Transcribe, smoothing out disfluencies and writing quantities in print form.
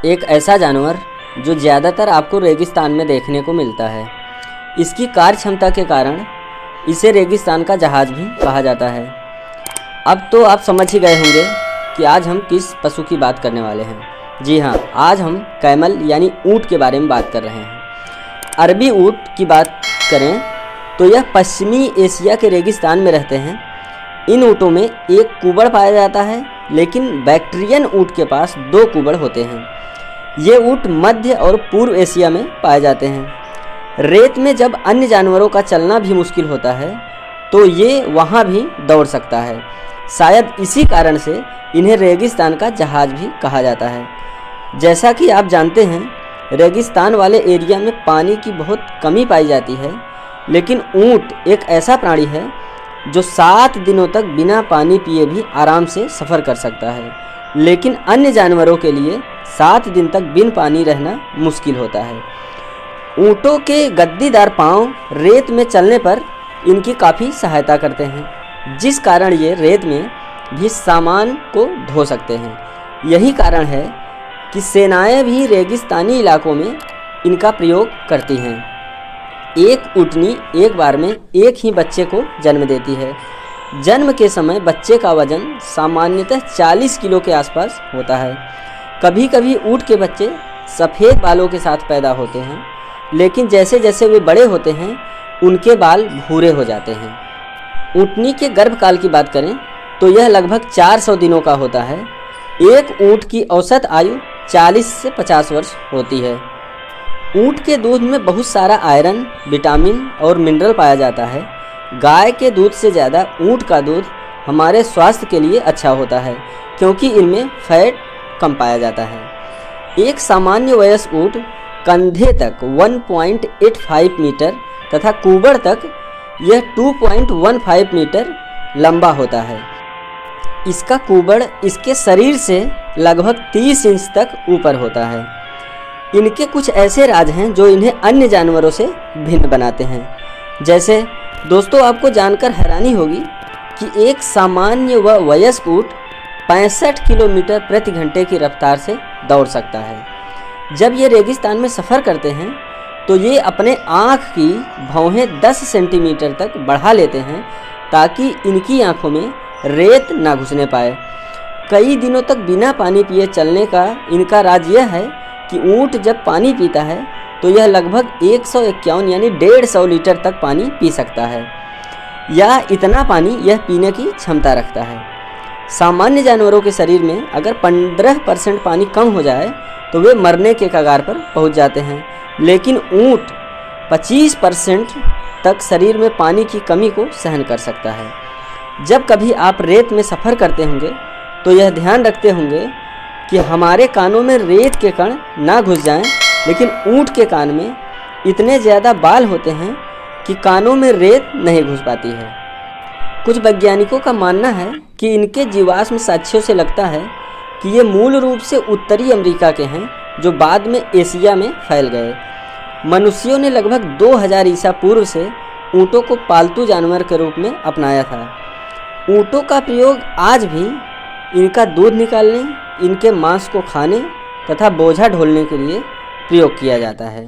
एक ऐसा जानवर जो ज़्यादातर आपको रेगिस्तान में देखने को मिलता है। इसकी कार्य क्षमता के कारण इसे रेगिस्तान का जहाज़ भी कहा जाता है। अब तो आप समझ ही गए होंगे कि आज हम किस पशु की बात करने वाले हैं। जी हाँ, आज हम कैमल यानी ऊँट के बारे में बात कर रहे हैं। अरबी ऊँट की बात करें तो यह पश्चिमी एशिया के रेगिस्तान में रहते हैं। इन ऊँटों में एक कुबड़ पाया जाता है, लेकिन बैक्ट्रियन ऊँट के पास 2 कुबड़ होते हैं। ये ऊँट मध्य और पूर्व एशिया में पाए जाते हैं। रेत में जब अन्य जानवरों का चलना भी मुश्किल होता है तो ये वहाँ भी दौड़ सकता है। शायद इसी कारण से इन्हें रेगिस्तान का जहाज़ भी कहा जाता है। जैसा कि आप जानते हैं, रेगिस्तान वाले एरिया में पानी की बहुत कमी पाई जाती है, लेकिन ऊँट एक ऐसा प्राणी है जो 7 दिनों तक बिना पानी पिए भी आराम से सफ़र कर सकता है। लेकिन अन्य जानवरों के लिए 7 दिन तक बिन पानी रहना मुश्किल होता है। ऊँटों के गद्दीदार पाँव रेत में चलने पर इनकी काफ़ी सहायता करते हैं, जिस कारण ये रेत में भी सामान को ढो सकते हैं। यही कारण है कि सेनाएं भी रेगिस्तानी इलाकों में इनका प्रयोग करती हैं। एक ऊँटनी एक बार में एक ही बच्चे को जन्म देती है। जन्म के समय बच्चे का वजन सामान्यतः 40 किलो के आसपास होता है। कभी कभी ऊँट के बच्चे सफ़ेद बालों के साथ पैदा होते हैं, लेकिन जैसे जैसे वे बड़े होते हैं उनके बाल भूरे हो जाते हैं। ऊँटनी के गर्भकाल की बात करें तो यह लगभग 400 दिनों का होता है। एक ऊँट की औसत आयु 40 से 50 वर्ष होती है। ऊँट के दूध में बहुत सारा आयरन, विटामिन और मिनरल पाया जाता है। गाय के दूध से ज़्यादा ऊँट का दूध हमारे स्वास्थ्य के लिए अच्छा होता है, क्योंकि इनमें फैट कम पाया जाता है। एक सामान्य वयस्क ऊँट कंधे तक 1.85 मीटर तथा कुबड़ तक यह 2.15 मीटर लंबा होता है। इसका कुबड़ इसके शरीर से लगभग 30 इंच तक ऊपर होता है। इनके कुछ ऐसे राज हैं जो इन्हें अन्य जानवरों से भिन्न बनाते हैं। जैसे दोस्तों, आपको जानकर हैरानी होगी कि एक सामान्य व वयस्क ऊँट 65 किलोमीटर प्रति घंटे की रफ्तार से दौड़ सकता है। जब ये रेगिस्तान में सफ़र करते हैं तो ये अपने आँख की भौहें 10 सेंटीमीटर तक बढ़ा लेते हैं, ताकि इनकी आँखों में रेत ना घुसने पाए। कई दिनों तक बिना पानी पिए चलने का इनका राज यह है कि ऊँट जब पानी पीता है तो यह लगभग 151 यानी 150 लीटर तक पानी पी सकता है, या इतना पानी यह पीने की क्षमता रखता है। सामान्य जानवरों के शरीर में अगर 15% पानी कम हो जाए तो वे मरने के कगार पर पहुंच जाते हैं, लेकिन ऊँट 25% तक शरीर में पानी की कमी को सहन कर सकता है। जब कभी आप रेत में सफ़र करते होंगे तो यह ध्यान रखते होंगे कि हमारे कानों में रेत के कण ना घुस जाएं, लेकिन ऊँट के कान में इतने ज़्यादा बाल होते हैं कि कानों में रेत नहीं घुस पाती है। कुछ वैज्ञानिकों का मानना है कि इनके जीवाश्म साक्ष्यों से लगता है कि ये मूल रूप से उत्तरी अमेरिका के हैं, जो बाद में एशिया में फैल गए। मनुष्यों ने लगभग 2000 ईसा पूर्व से ऊँटों को पालतू जानवर के रूप में अपनाया था। ऊँटों का प्रयोग आज भी इनका दूध निकालने, इनके मांस को खाने तथा बोझा ढोने के लिए प्रयोग किया जाता है।